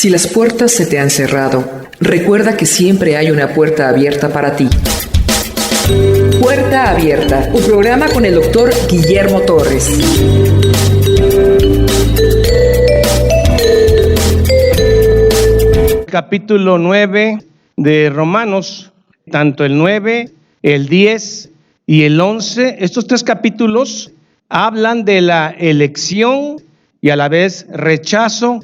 Si las puertas se te han cerrado, recuerda que siempre hay una puerta abierta para ti. Puerta Abierta, un programa con el doctor Guillermo Torres. Capítulo 9 de Romanos, tanto el 9, el 10 y el 11, estos tres capítulos hablan de la elección y a la vez rechazo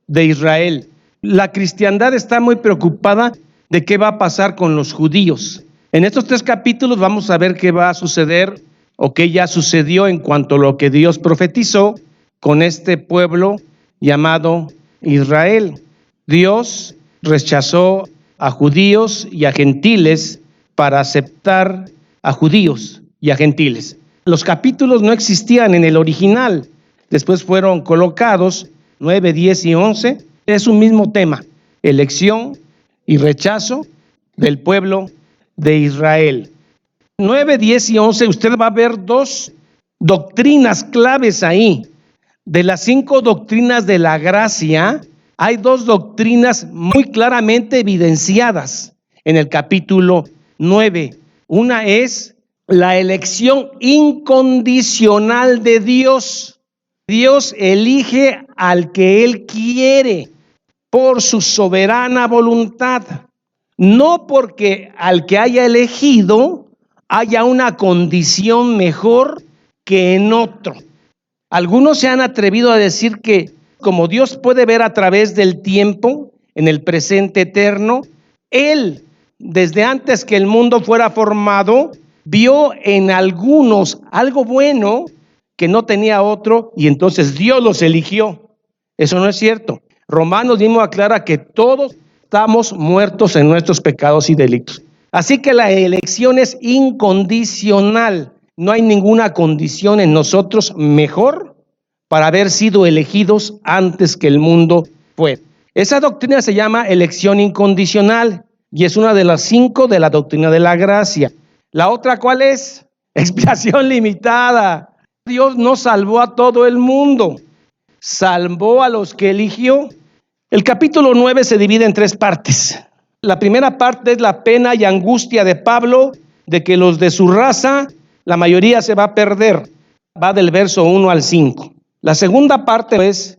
de Israel. La cristiandad está muy preocupada de qué va a pasar con los judíos. En estos tres capítulos vamos a ver qué va a suceder o qué ya sucedió en cuanto a lo que Dios profetizó con este pueblo llamado Israel. Dios rechazó a judíos y a gentiles para aceptar a judíos y a gentiles. Los capítulos no existían en el original, después fueron colocados, 9, 10 y 11, es un mismo tema, elección y rechazo del pueblo de Israel. 9, 10 y 11, usted va a ver dos doctrinas claves ahí. De las 5 doctrinas de la gracia, hay 2 doctrinas muy claramente evidenciadas en el capítulo 9. Una es la elección incondicional de Dios. Dios elige al que Él quiere por su soberana voluntad. No porque al que haya elegido haya una condición mejor que en otro. Algunos se han atrevido a decir que como Dios puede ver a través del tiempo, en el presente eterno, Él, desde antes que el mundo fuera formado, vio en algunos algo bueno que no tenía otro y entonces Dios los eligió. Eso no es cierto. Romanos mismo aclara que todos estamos muertos en nuestros pecados y delitos. Así que la elección es incondicional. No hay ninguna condición en nosotros mejor para haber sido elegidos antes que el mundo fuera. Esa doctrina se llama elección incondicional y es una de las 5 de la doctrina de la gracia. La otra, ¿cuál es? Expiación limitada. Dios no salvó a todo el mundo, salvó a los que eligió. El capítulo 9 se divide en 3 partes. La primera parte es la pena y angustia de Pablo de que los de su raza, la mayoría se va a perder. Va del verso 1 al 5. La segunda parte es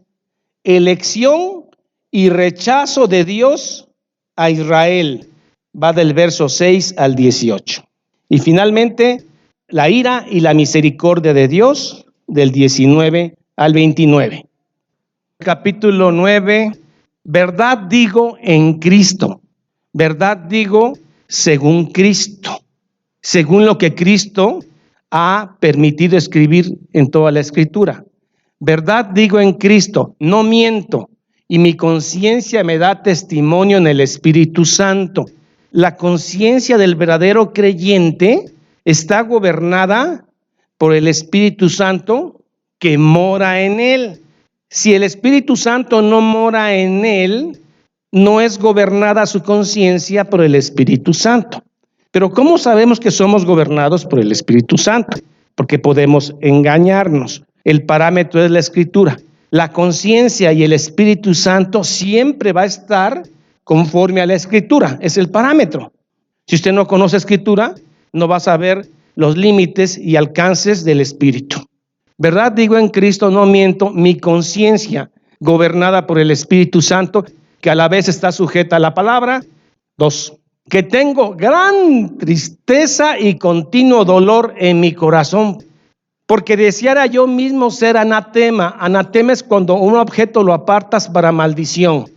elección y rechazo de Dios a Israel. Va del verso 6 al 18. Y finalmente, la ira y la misericordia de Dios del 19 al 29. Capítulo 9, verdad digo en Cristo. Verdad digo según Cristo. Según lo que Cristo ha permitido escribir en toda la Escritura. Verdad digo en Cristo, no miento, y mi conciencia me da testimonio en el Espíritu Santo. La conciencia del verdadero creyente está gobernada por el Espíritu Santo que mora en él. Si el Espíritu Santo no mora en él, no es gobernada su conciencia por el Espíritu Santo. Pero ¿cómo sabemos que somos gobernados por el Espíritu Santo? Porque podemos engañarnos. El parámetro es la Escritura. La conciencia y el Espíritu Santo siempre va a estar conforme a la Escritura. Es el parámetro. Si usted no conoce Escritura, no va a saber los límites y alcances del Espíritu. Verdad digo en Cristo, no miento, mi conciencia gobernada por el Espíritu Santo, que a la vez está sujeta a la palabra. 2, que tengo gran tristeza y continuo dolor en mi corazón, porque deseara yo mismo ser anatema. Anatema es cuando un objeto lo apartas para maldición.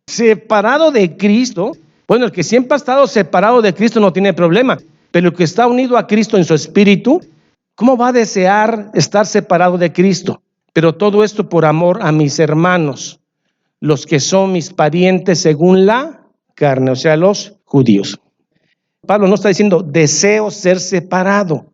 Separado de Cristo, bueno, el que siempre ha estado separado de Cristo no tiene problema, pero el que está unido a Cristo en su espíritu, ¿cómo va a desear estar separado de Cristo? Pero todo esto por amor a mis hermanos, los que son mis parientes según la carne, o sea, los judíos. Pablo no está diciendo deseo ser separado,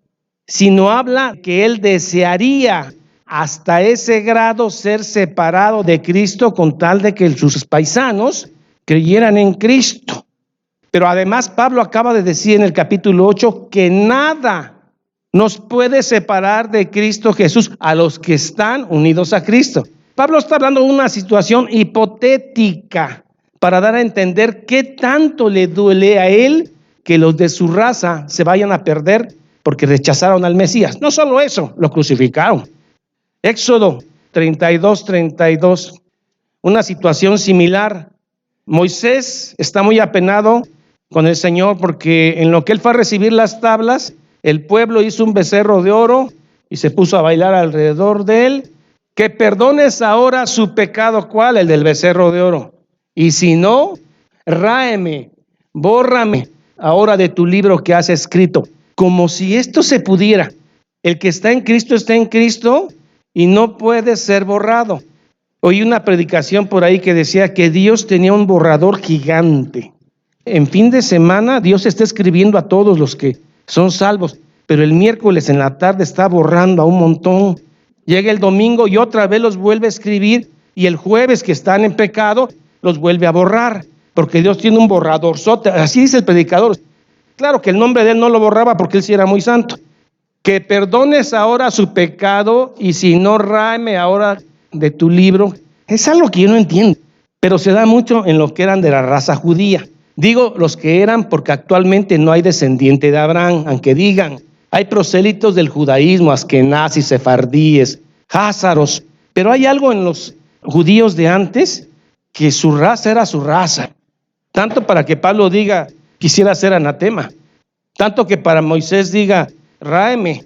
sino habla que él desearía hasta ese grado ser separado de Cristo con tal de que sus paisanos creyeran en Cristo. Pero además Pablo acaba de decir en el capítulo 8 que nada nos puede separar de Cristo Jesús a los que están unidos a Cristo. Pablo está hablando de una situación hipotética para dar a entender qué tanto le duele a él que los de su raza se vayan a perder porque rechazaron al Mesías. No solo eso, lo crucificaron. Éxodo 32, una situación similar. Moisés está muy apenado con el Señor porque en lo que él fue a recibir las tablas, el pueblo hizo un becerro de oro y se puso a bailar alrededor de él. Que perdones ahora su pecado, ¿cuál? El del becerro de oro. Y si no, ráeme, bórrame ahora de tu libro que has escrito. Como si esto se pudiera. El que está en Cristo y no puede ser borrado. Oí una predicación por ahí que decía que Dios tenía un borrador gigante. En fin de semana Dios está escribiendo a todos los que son salvos, pero el miércoles en la tarde está borrando a un montón. Llega el domingo y otra vez los vuelve a escribir, y el jueves que están en pecado los vuelve a borrar, porque Dios tiene un borrador. Así dice el predicador. Claro que el nombre de él no lo borraba porque él sí era muy santo. Que perdones ahora su pecado, y si no, ráeme ahora de tu libro. Es algo que yo no entiendo, pero se da mucho en los que eran de la raza judía. Digo los que eran porque actualmente no hay descendiente de Abraham, aunque digan, hay prosélitos del judaísmo, askenazis, sefardíes, házaros, pero hay algo en los judíos de antes que su raza era su raza. Tanto para que Pablo diga, quisiera ser anatema, tanto que para Moisés diga, ráeme.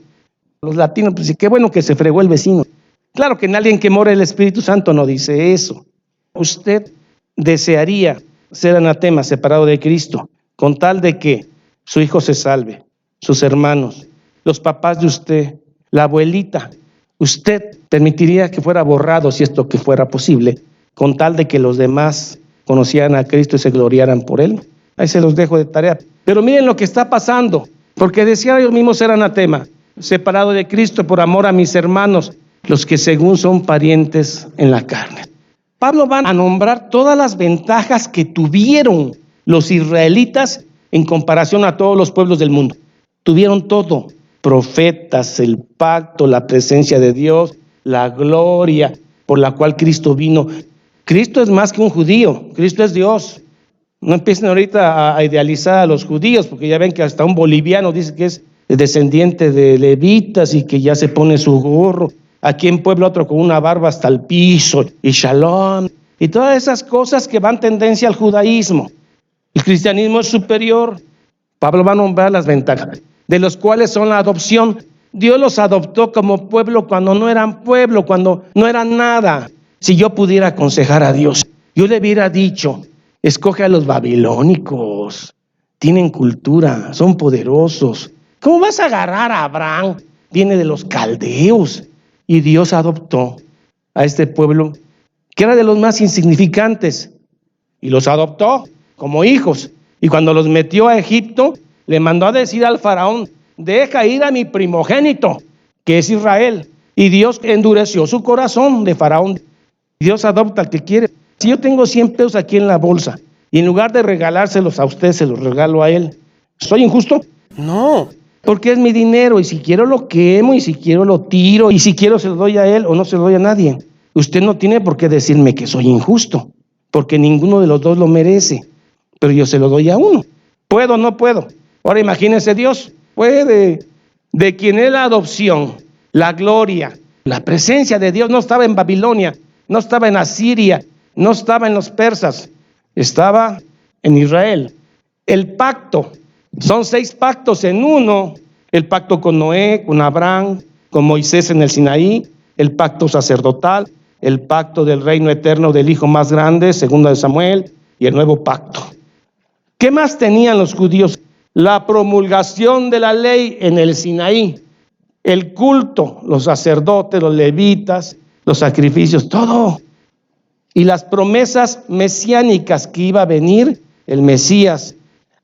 Los latinos, pues qué bueno que se fregó el vecino. Claro que en alguien que mora el Espíritu Santo no dice eso. Usted desearía ser anatema, separado de Cristo, con tal de que su hijo se salve, sus hermanos, los papás de usted, la abuelita. Usted permitiría que fuera borrado, si esto que fuera posible, con tal de que los demás conocieran a Cristo y se gloriaran por él. Ahí se los dejo de tarea. Pero miren lo que está pasando, porque decía ellos mismos ser anatema, separado de Cristo por amor a mis hermanos, los que según son parientes en la carne. Pablo va a nombrar todas las ventajas que tuvieron los israelitas en comparación a todos los pueblos del mundo. Tuvieron todo: profetas, el pacto, la presencia de Dios, la gloria por la cual Cristo vino. Cristo es más que un judío, Cristo es Dios. No empiecen ahorita a idealizar a los judíos, porque ya ven que hasta un boliviano dice que es descendiente de levitas y que ya se pone su gorro. Aquí en Puebla otro con una barba hasta el piso y shalom. Y todas esas cosas que van tendencia al judaísmo. El cristianismo es superior. Pablo va a nombrar las ventajas, de los cuales son la adopción. Dios los adoptó como pueblo cuando no eran pueblo, cuando no eran nada. Si yo pudiera aconsejar a Dios, yo le hubiera dicho, escoge a los babilónicos, tienen cultura, son poderosos. ¿Cómo vas a agarrar a Abraham? Viene de los caldeos. Y Dios adoptó a este pueblo que era de los más insignificantes y los adoptó como hijos. Y cuando los metió a Egipto, le mandó a decir al faraón, deja ir a mi primogénito, que es Israel. Y Dios endureció su corazón de faraón. Dios adopta al que quiere. Si yo tengo 100 pesos aquí en la bolsa y en lugar de regalárselos a usted, se los regalo a él, ¿soy injusto? No, porque es mi dinero, y si quiero lo quemo, y si quiero lo tiro, y si quiero se lo doy a él o no se lo doy a nadie. Usted no tiene por qué decirme que soy injusto, porque ninguno de los dos lo merece, pero yo se lo doy a uno. ¿Puedo o no puedo? Ahora imagínense, Dios puede. De quien es la adopción, la gloria, la presencia de Dios no estaba en Babilonia, no estaba en Asiria, no estaba en los persas, estaba en Israel. El pacto, son 6 pactos en uno: el pacto con Noé, con Abraham, con Moisés en el Sinaí, el pacto sacerdotal, el pacto del reino eterno del Hijo más grande, 2 de Samuel, y el nuevo pacto. ¿Qué más tenían los judíos? La promulgación de la ley en el Sinaí, el culto, los sacerdotes, los levitas, los sacrificios, todo. Y las promesas mesiánicas que iba a venir el Mesías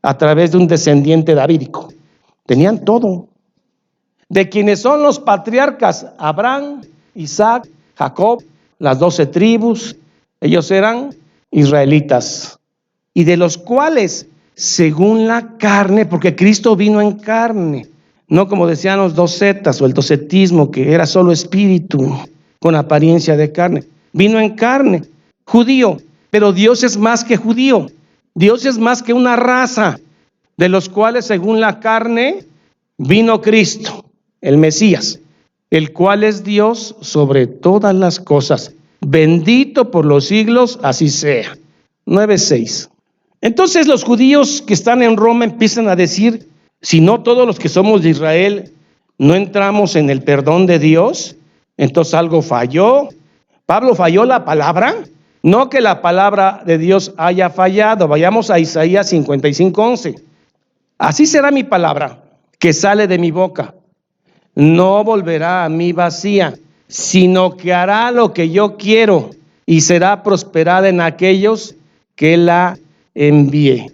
a través de un descendiente davídico. Tenían todo. De quienes son los patriarcas, Abraham, Isaac, Jacob, las 12 tribus, ellos eran israelitas. Y de los cuales, según la carne, porque Cristo vino en carne, no como decían los docetas o el docetismo, que era solo espíritu con apariencia de carne. vino en carne, judío, pero Dios es más que judío. Dios es más que una raza, de los cuales según la carne vino Cristo, el Mesías, el cual es Dios sobre todas las cosas. Bendito por los siglos, así sea. 9:6. Entonces los judíos que están en Roma empiezan a decir, si no todos los que somos de Israel no entramos en el perdón de Dios, entonces algo falló. ¿Pablo falló la palabra? No que la palabra de Dios haya fallado. Vayamos a Isaías 55:11. Así será mi palabra que sale de mi boca. No volverá a mí vacía, sino que hará lo que yo quiero y será prosperada en aquellos que la envíe.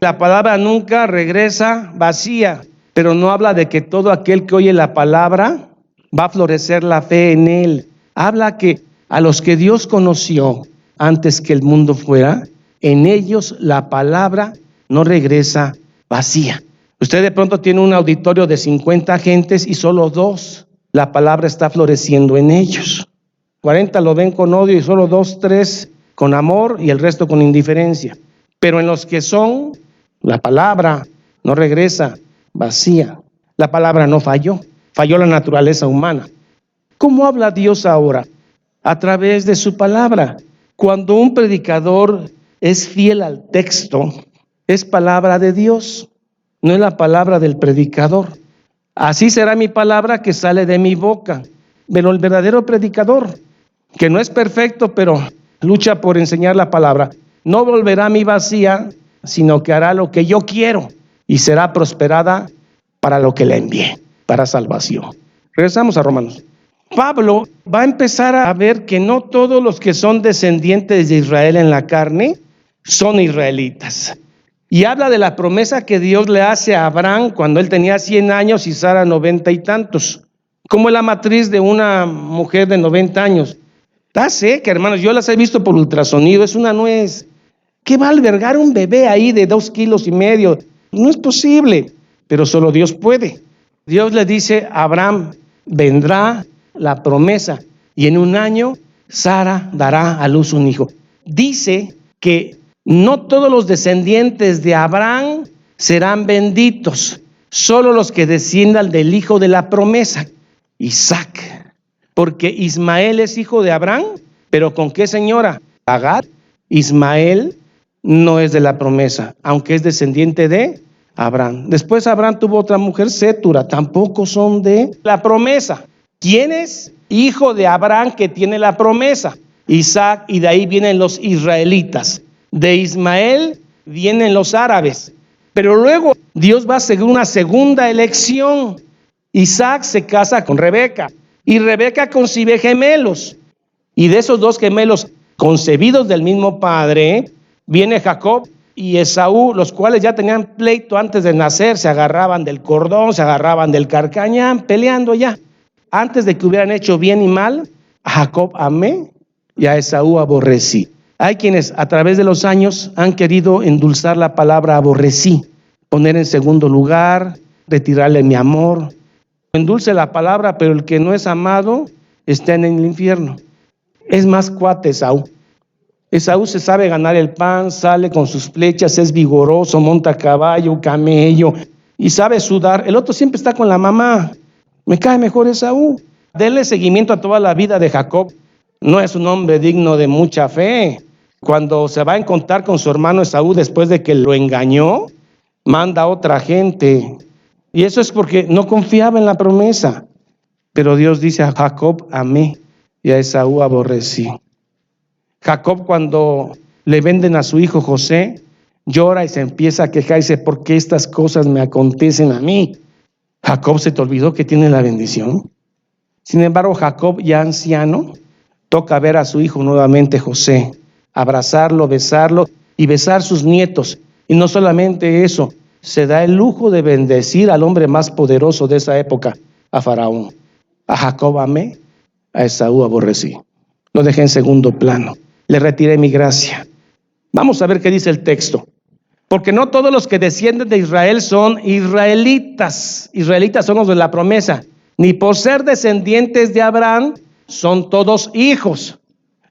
La palabra nunca regresa vacía, pero no habla de que todo aquel que oye la palabra va a florecer la fe en él. Habla que a los que Dios conoció antes que el mundo fuera, en ellos la palabra no regresa vacía. Usted de pronto tiene un auditorio de 50 gentes y solo 2, la palabra está floreciendo en ellos. 40 lo ven con odio y solo 2, 3 con amor y el resto con indiferencia. Pero en los que son, la palabra no regresa vacía. La palabra no falló, falló la naturaleza humana. ¿Cómo habla Dios ahora? A través de su palabra. Cuando un predicador es fiel al texto, es palabra de Dios, no es la palabra del predicador. Así será mi palabra que sale de mi boca. Pero el verdadero predicador, que no es perfecto, pero lucha por enseñar la palabra, no volverá a mí vacía, sino que hará lo que yo quiero y será prosperada para lo que la envié, para salvación. Regresamos a Romanos. Pablo va a empezar a ver que no todos los que son descendientes de Israel en la carne son israelitas. Y habla de la promesa que Dios le hace a Abraham cuando él tenía 100 años y Sara 90 y tantos. Como la matriz de una mujer de 90 años. Está seca, hermanos, yo las he visto por ultrasonido, es una nuez. ¿Qué va a albergar un bebé ahí de 2,5 kilos? No es posible, pero solo Dios puede. Dios le dice a Abraham, vendrá la promesa y en 1 año Sara dará a luz un hijo. Dice que no todos los descendientes de Abraham serán benditos, solo los que desciendan del hijo de la promesa, Isaac. Porque Ismael es hijo de Abraham, pero ¿con qué señora? Agar. Ismael no es de la promesa, aunque es descendiente de Abraham. Después Abraham tuvo otra mujer, Sétura, tampoco son de la promesa. ¿Quién es? Hijo de Abraham que tiene la promesa, Isaac, y de ahí vienen los israelitas. De Ismael vienen los árabes. Pero luego Dios va a hacer una segunda elección. Isaac se casa con Rebeca y Rebeca concibe gemelos. Y de esos 2 gemelos concebidos del mismo padre, viene Jacob y Esaú, los cuales ya tenían pleito antes de nacer, se agarraban del cordón, se agarraban del carcañán, peleando ya. Antes de que hubieran hecho bien y mal, a Jacob amé y a Esaú aborrecí. Hay quienes a través de los años han querido endulzar la palabra aborrecí, poner en segundo lugar, retirarle mi amor. Endulce la palabra, pero el que no es amado está en el infierno. Es más cuate Esaú. Esaú se sabe ganar el pan, sale con sus flechas, es vigoroso, monta caballo, camello y sabe sudar. El otro siempre está con la mamá. Me cae mejor Esaú. Denle seguimiento a toda la vida de Jacob. No es un hombre digno de mucha fe. Cuando se va a encontrar con su hermano Esaú después de que lo engañó, manda a otra gente. Y eso es porque no confiaba en la promesa. Pero Dios dice a Jacob amé y a Esaú aborrecí. Jacob, cuando le venden a su hijo José, llora y se empieza a quejar y dice, ¿por qué estas cosas me acontecen a mí? Jacob, ¿se te olvidó que tiene la bendición? Sin embargo, Jacob, ya anciano, toca ver a su hijo nuevamente José, abrazarlo, besarlo y besar sus nietos. Y no solamente eso, se da el lujo de bendecir al hombre más poderoso de esa época, a Faraón. A Jacob amé, a Esaú aborrecí. Lo dejé en segundo plano. Le retiré mi gracia. Vamos a ver qué dice el texto. Porque no todos los que descienden de Israel son israelitas. Israelitas son los de la promesa. Ni por ser descendientes de Abraham son todos hijos.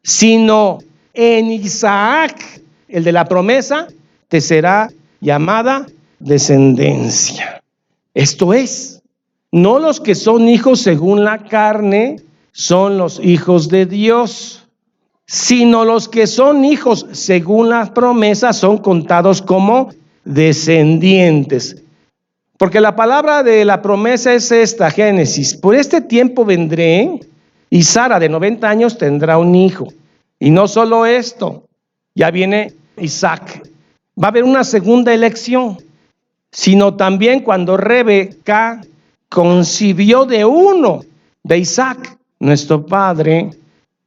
sino en Isaac, el de la promesa, te será llamada descendencia. Esto es, no los que son hijos según la carne son los hijos de Dios, sino los que son hijos según las promesas son contados como descendientes. Porque la palabra de la promesa es esta, Génesis: por este tiempo vendré y Sara de 90 años tendrá un hijo. Y no solo esto, ya viene Isaac. Va a haber una segunda elección, sino también cuando Rebeca concibió de uno, de Isaac, nuestro padre.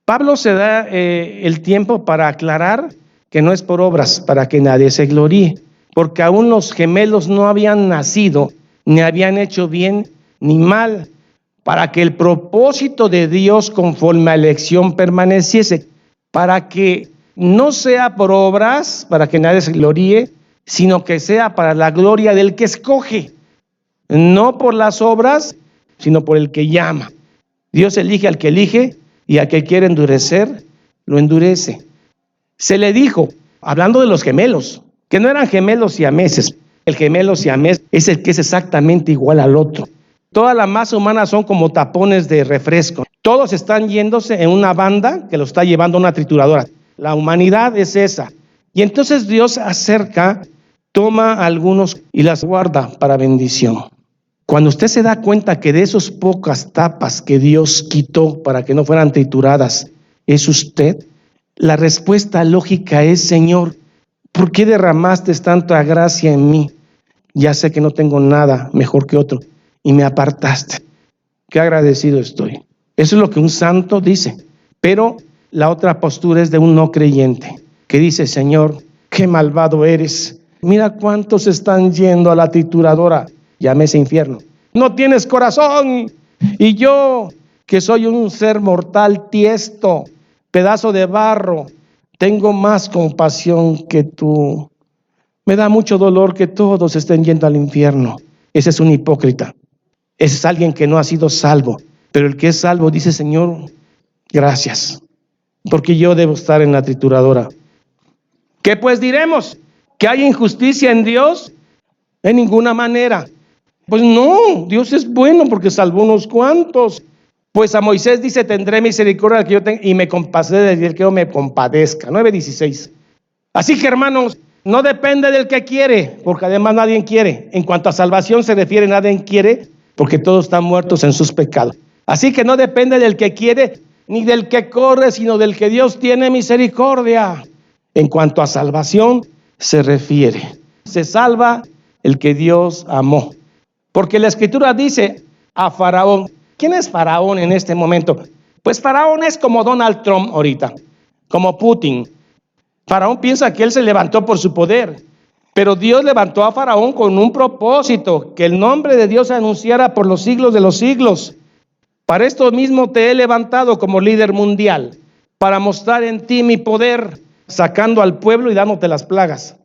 Pablo se da el tiempo para aclarar que no es por obras, para que nadie se gloríe, porque aún los gemelos no habían nacido, ni habían hecho bien ni mal, para que el propósito de Dios conforme a elección permaneciese, para que no sea por obras, para que nadie se gloríe, sino que sea para la gloria del que escoge, no por las obras, sino por el que llama. Dios elige al que elige, y al que quiere endurecer, lo endurece. Se le dijo, hablando de los gemelos, que no eran gemelos siameses. El gemelo siamés es el que es exactamente igual al otro. Toda la masa humana son como tapones de refresco. Todos están yéndose en una banda que lo está llevando a una trituradora. La humanidad es esa. Y entonces Dios acerca, toma a algunos y las guarda para bendición. Cuando usted se da cuenta que de esas pocas tapas que Dios quitó para que no fueran trituradas, es usted, la respuesta lógica es: Señor, ¿por qué derramaste tanta gracia en mí? Ya sé que no tengo nada mejor que otro y me apartaste. Qué agradecido estoy. Eso es lo que un santo dice. Pero la otra postura es de un no creyente, que dice: Señor, qué malvado eres. Mira cuántos están yendo a la trituradora, llámese infierno. No tienes corazón. Y yo, que soy un ser mortal tiesto, pedazo de barro, tengo más compasión que tú. Me da mucho dolor que todos estén yendo al infierno. Ese es un hipócrita. Ese es alguien que no ha sido salvo. Pero el que es salvo dice: Señor, gracias, porque yo debo estar en la trituradora. ¿Qué pues diremos? ¿Que hay injusticia en Dios? En ninguna manera. Pues no, Dios es bueno porque salvó unos cuantos. Pues a Moisés dice: tendré misericordia del que yo tenga y me compadeceré del que yo me compadezca. 9:16. Así que, hermanos, no depende del que quiere, porque además nadie quiere. En cuanto a salvación se refiere, nadie quiere, porque todos están muertos en sus pecados. Así que no depende del que quiere ni del que corre, sino del que Dios tiene misericordia. En cuanto a salvación se refiere, se salva el que Dios amó. Porque la Escritura dice a Faraón. ¿Quién es Faraón en este momento? Pues Faraón es como Donald Trump ahorita, como Putin. Faraón piensa que él se levantó por su poder, pero Dios levantó a Faraón con un propósito: que el nombre de Dios se anunciara por los siglos de los siglos. Para esto mismo te he levantado como líder mundial, para mostrar en ti mi poder, sacando al pueblo y dándote las plagas,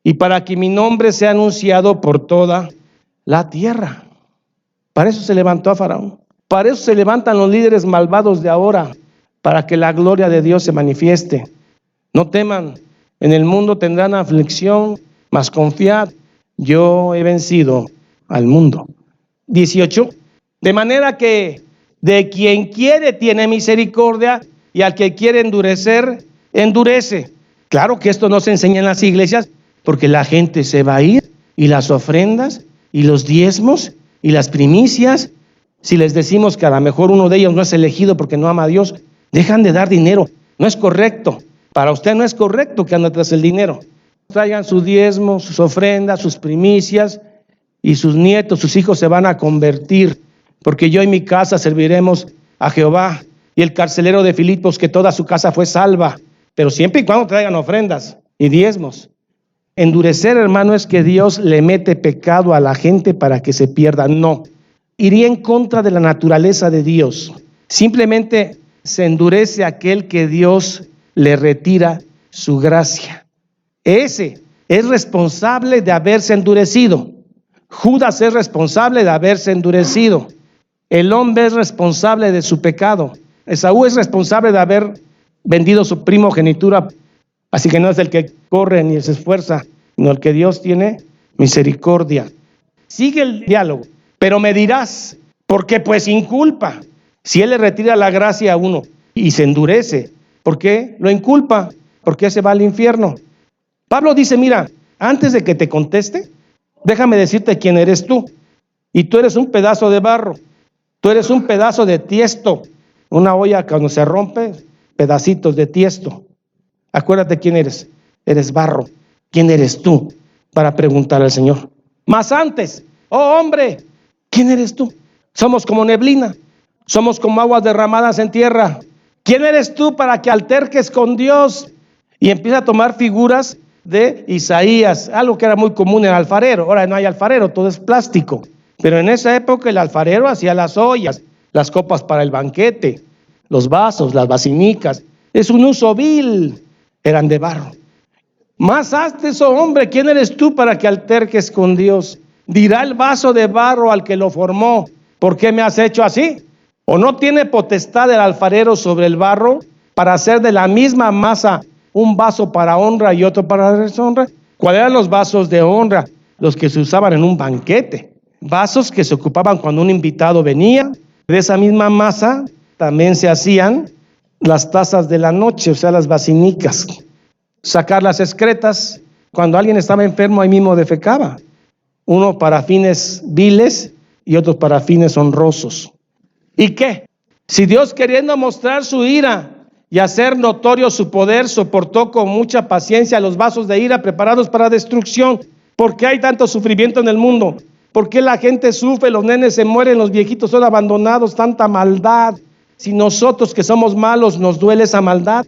y para que mi nombre sea anunciado por toda la tierra. Para eso se levantó a Faraón. Para eso se levantan los líderes malvados de ahora, para que la gloria de Dios se manifieste. No teman, en el mundo tendrán aflicción, mas confiad, yo he vencido al mundo. 18. De manera que de quien quiere tiene misericordia, y al que quiere endurecer, endurece. Claro que esto no se enseña en las iglesias, porque la gente se va a ir, y las ofrendas, y los diezmos, y las primicias. Si les decimos que a lo mejor uno de ellos no es elegido porque no ama a Dios, dejan de dar dinero. No es correcto. Para usted no es correcto que ande tras el dinero. Traigan sus diezmos, sus ofrendas, sus primicias, y sus nietos, sus hijos se van a convertir. Porque yo y mi casa serviremos a Jehová. Y el carcelero de Filipos, que toda su casa fue salva. Pero siempre y cuando traigan ofrendas y diezmos. Endurecer, hermano, es que Dios le mete pecado a la gente para que se pierda. No. Iría en contra de la naturaleza de Dios. Simplemente se endurece aquel que Dios le retira su gracia. Ese es responsable de haberse endurecido. Judas es responsable de haberse endurecido. El hombre es responsable de su pecado. Esaú es responsable de haber vendido su primogenitura, así que no es el que corre ni se esfuerza, sino el que Dios tiene misericordia. Sigue el diálogo, pero me dirás, ¿por qué pues inculpa? Si Él le retira la gracia a uno y se endurece, ¿por qué lo inculpa? ¿Por qué se va al infierno? Pablo dice, mira, antes de que te conteste, déjame decirte quién eres tú. Y tú eres un pedazo de barro, tú eres un pedazo de tiesto, una olla cuando se rompe, pedacitos de tiesto. Acuérdate quién eres, eres barro. ¿Quién eres tú? Para preguntar al Señor. Mas antes, oh hombre, ¿quién eres tú? Somos como neblina, somos como aguas derramadas en tierra. ¿Quién eres tú para que alterques con Dios? Y empieza a tomar figuras de Isaías, algo que era muy común en el alfarero. Ahora no hay alfarero, todo es plástico. Pero en esa época el alfarero hacía las ollas, las copas para el banquete, los vasos, las basinicas. Es un uso vil, eran de barro. Más antes, oh hombre, ¿quién eres tú para que alterques con Dios? Dirá el vaso de barro al que lo formó, ¿por qué me has hecho así? ¿O no tiene potestad el alfarero sobre el barro para hacer de la misma masa un vaso para honra y otro para deshonra? ¿Cuáles eran los vasos de honra? Los que se usaban en un banquete. Vasos que se ocupaban cuando un invitado venía. De esa misma masa también se hacían las tazas de la noche, o sea, las basinicas. Sacar las excretas. Cuando alguien estaba enfermo, ahí mismo defecaba. Uno para fines viles y otro para fines honrosos. ¿Y qué? Si Dios, queriendo mostrar su ira y hacer notorio su poder, soportó con mucha paciencia los vasos de ira preparados para destrucción. ¿Por qué hay tanto sufrimiento en el mundo? ¿Por qué la gente sufre, los nenes se mueren, los viejitos son abandonados? Tanta maldad. Si nosotros que somos malos nos duele esa maldad,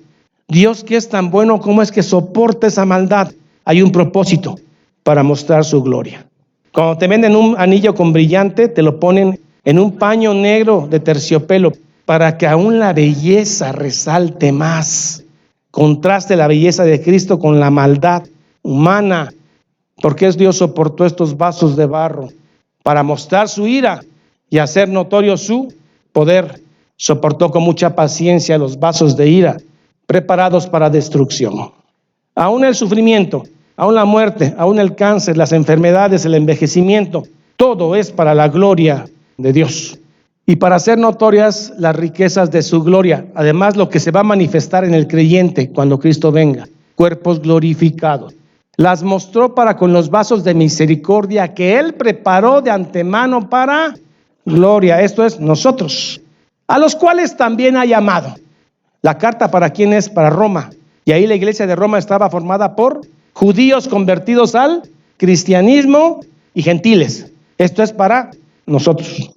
Dios, que es tan bueno, ¿cómo es que soporta esa maldad? Hay un propósito para mostrar su gloria. Cuando te venden un anillo con brillante, te lo ponen en un paño negro de terciopelo para que aún la belleza resalte más. Contraste la belleza de Cristo con la maldad humana. Porque Dios soportó estos vasos de barro para mostrar su ira y hacer notorio su poder. Soportó con mucha paciencia los vasos de ira preparados para destrucción. Aún el sufrimiento, aún la muerte, aún el cáncer, las enfermedades, el envejecimiento, todo es para la gloria de Dios y para hacer notorias las riquezas de su gloria. Además, lo que se va a manifestar en el creyente cuando Cristo venga, cuerpos glorificados. Las mostró para con los vasos de misericordia que Él preparó de antemano para gloria. Esto es nosotros, a los cuales también ha llamado. La carta para quién es, para Roma. Y ahí la iglesia de Roma estaba formada por judíos convertidos al cristianismo y gentiles. Esto es para nosotros.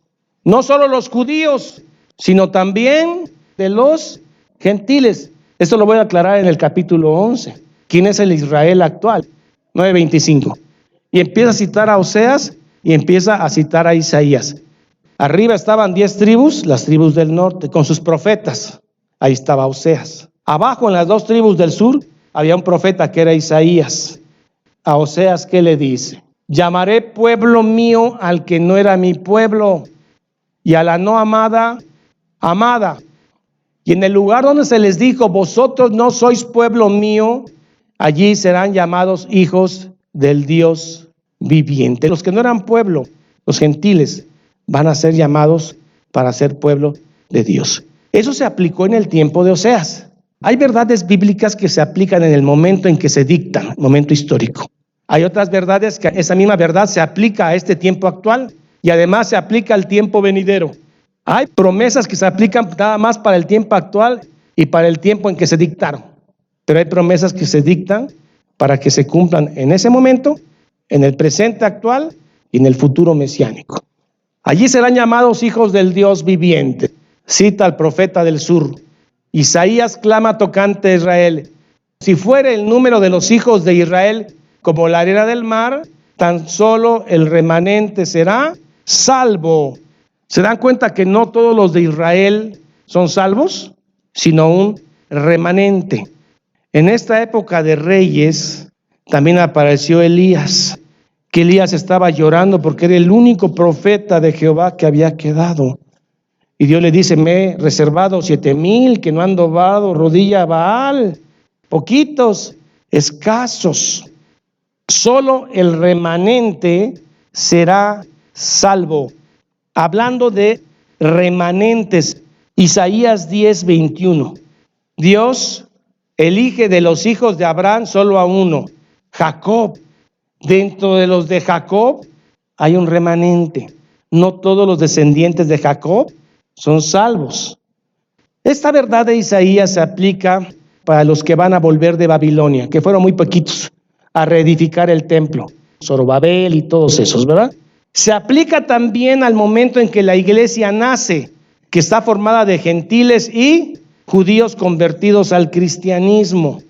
No solo los judíos, sino también de los gentiles. Esto lo voy a aclarar en el capítulo 11. ¿Quién es el Israel actual? 9:25. Y empieza a citar a Oseas y empieza a citar a Isaías. Arriba estaban 10 tribus, las tribus del norte, con sus profetas. Ahí estaba Oseas. Abajo, en las 2 tribus del sur, había un profeta que era Isaías. A Oseas, ¿qué le dice? Llamaré pueblo mío al que no era mi pueblo, y a la no amada, amada. Y en el lugar donde se les dijo, vosotros no sois pueblo mío, allí serán llamados hijos del Dios viviente. Los que no eran pueblo, los gentiles, van a ser llamados para ser pueblo de Dios. Eso se aplicó en el tiempo de Oseas. Hay verdades bíblicas que se aplican en el momento en que se dictan, momento histórico. Hay otras verdades que esa misma verdad se aplica a este tiempo actual y además se aplica al tiempo venidero. Hay promesas que se aplican nada más para el tiempo actual y para el tiempo en que se dictaron. Pero hay promesas que se dictan para que se cumplan en ese momento, en el presente actual y en el futuro mesiánico. Allí serán llamados hijos del Dios viviente. Cita al profeta del sur. Isaías clama tocante a Israel. Si fuere el número de los hijos de Israel como la arena del mar, tan solo el remanente será salvo. ¿Se dan cuenta que no todos los de Israel son salvos, sino un remanente? En esta época de reyes también apareció Elías, que Elías estaba llorando porque era el único profeta de Jehová que había quedado. Y Dios le dice, me he reservado 7,000 que no han dobado rodilla a Baal, poquitos, escasos. Solo el remanente será salvo. Hablando de remanentes, Isaías 10:21. Dios elige de los hijos de Abraham solo a uno, Jacob. Dentro de los de Jacob hay un remanente. No todos los descendientes de Jacob son salvos. Esta verdad de Isaías se aplica para los que van a volver de Babilonia, que fueron muy poquitos, a reedificar el templo, Zorobabel y todos esos, ¿verdad? Se aplica también al momento en que la iglesia nace, que está formada de gentiles y judíos convertidos al cristianismo.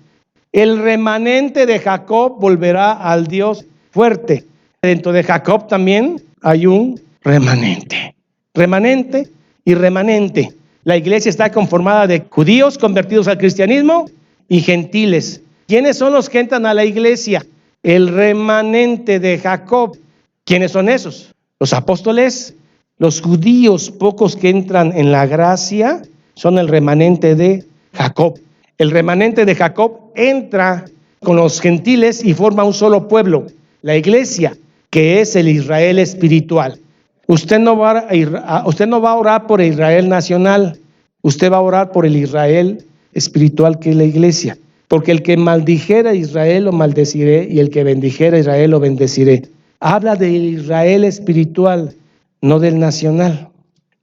El remanente de Jacob volverá al Dios fuerte. Dentro de Jacob también hay un remanente. Remanente y remanente. La iglesia está conformada de judíos convertidos al cristianismo y gentiles. ¿Quiénes son los que entran a la iglesia? El remanente de Jacob. ¿Quiénes son esos? Los apóstoles, los judíos, pocos que entran en la gracia, son el remanente de Jacob. El remanente de Jacob entra con los gentiles y forma un solo pueblo, la iglesia, que es el Israel espiritual. Usted no va a orar por el Israel nacional, usted va a orar por el Israel espiritual, que es la iglesia. Porque el que maldijera a Israel lo maldeciré, y el que bendijera a Israel lo bendeciré. Habla del Israel espiritual, no del nacional.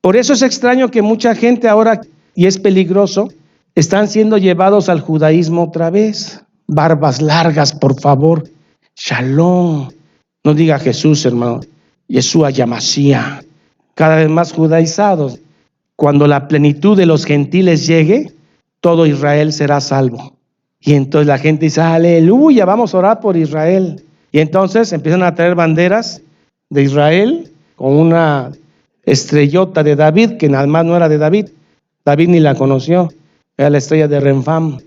Por eso es extraño que mucha gente ahora, y es peligroso, están siendo llevados al judaísmo otra vez. Barbas largas, por favor. Shalom. No diga Jesús, hermano. Yeshua Yamashiach. Cada vez más judaizados. Cuando la plenitud de los gentiles llegue, todo Israel será salvo. Y entonces la gente dice, aleluya, vamos a orar por Israel. Y entonces empiezan a traer banderas de Israel con una estrellota de David, que nada más no era de David. David ni la conoció, era la estrella de Renfam.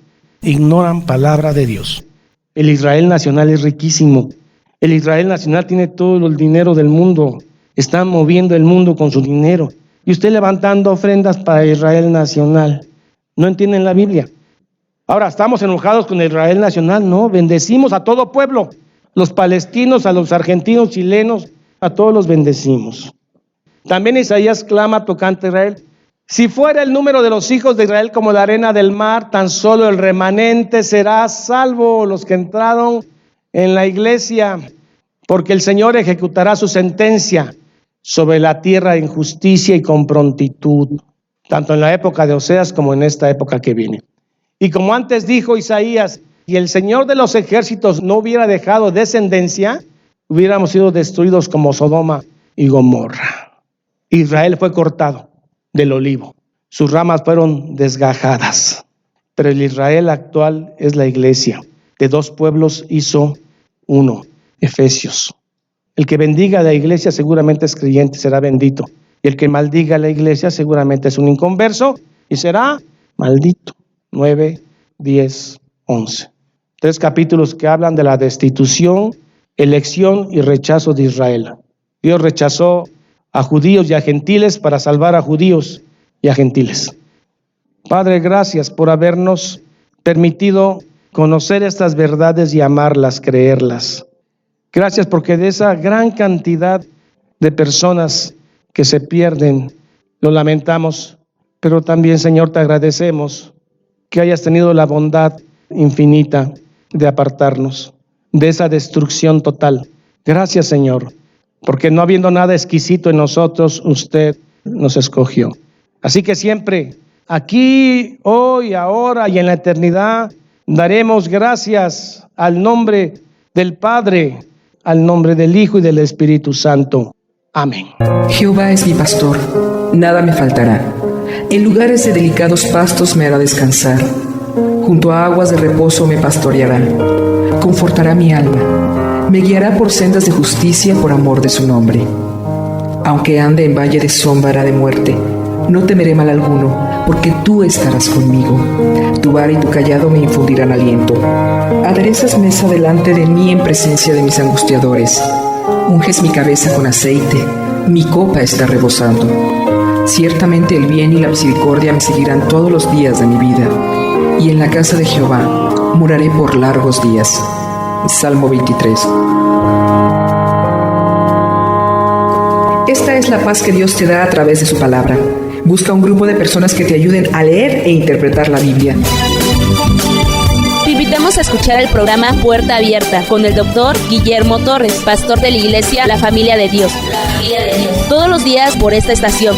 Ignoran palabra de Dios. El Israel nacional es riquísimo. El Israel nacional tiene todo el dinero del mundo. Están moviendo el mundo con su dinero. Y usted levantando ofrendas para Israel nacional. No entienden la Biblia. Ahora, ¿estamos enojados con el Israel nacional? No, bendecimos a todo pueblo. Los palestinos, a los argentinos, chilenos, a todos los bendecimos. También Isaías clama tocante a Israel. Si fuera el número de los hijos de Israel como la arena del mar, tan solo el remanente será salvo, los que entraron en la iglesia, porque el Señor ejecutará su sentencia sobre la tierra en justicia y con prontitud, tanto en la época de Oseas como en esta época que viene. Y como antes dijo Isaías, si el Señor de los ejércitos no hubiera dejado descendencia, hubiéramos sido destruidos como Sodoma y Gomorra. Israel fue cortado del olivo, sus ramas fueron desgajadas, pero el Israel actual es la iglesia. De dos pueblos hizo uno, Efesios. El que bendiga a la iglesia seguramente es creyente, será bendito. Y el que maldiga a la iglesia seguramente es un inconverso y será maldito. 9, 10, 11. 3 capítulos que hablan de la destitución, elección y rechazo de Israel. Dios rechazó a judíos y a gentiles para salvar a judíos y a gentiles. Padre, gracias por habernos permitido conocer estas verdades y amarlas, creerlas. Gracias porque de esa gran cantidad de personas que se pierden, lo lamentamos, pero también, Señor, te agradecemos que hayas tenido la bondad infinita de apartarnos de esa destrucción total. Gracias, Señor, porque no habiendo nada exquisito en nosotros, usted nos escogió. Así que siempre, aquí, hoy, ahora y en la eternidad, daremos gracias al nombre del Padre, al nombre del Hijo y del Espíritu Santo. Amén. Jehová es mi pastor, nada me faltará. En lugares de delicados pastos me hará descansar. Junto a aguas de reposo me pastoreará. Confortará mi alma. Me guiará por sendas de justicia por amor de su nombre. Aunque ande en valle de sombra de muerte, no temeré mal alguno, porque tú estarás conmigo. Tu vara y tu cayado me infundirán aliento. Aderezas mesa delante de mí en presencia de mis angustiadores. Unges mi cabeza con aceite, mi copa está rebosando. Ciertamente el bien y la misericordia me seguirán todos los días de mi vida, y en la casa de Jehová moraré por largos días. Salmo 23. Esta es la paz que Dios te da a través de su palabra. Busca un grupo de personas que te ayuden a leer e interpretar la Biblia. Te invitamos a escuchar el programa Puerta Abierta con el Dr. Guillermo Torres, pastor de la iglesia La Familia de Dios. Todos los días por esta estación.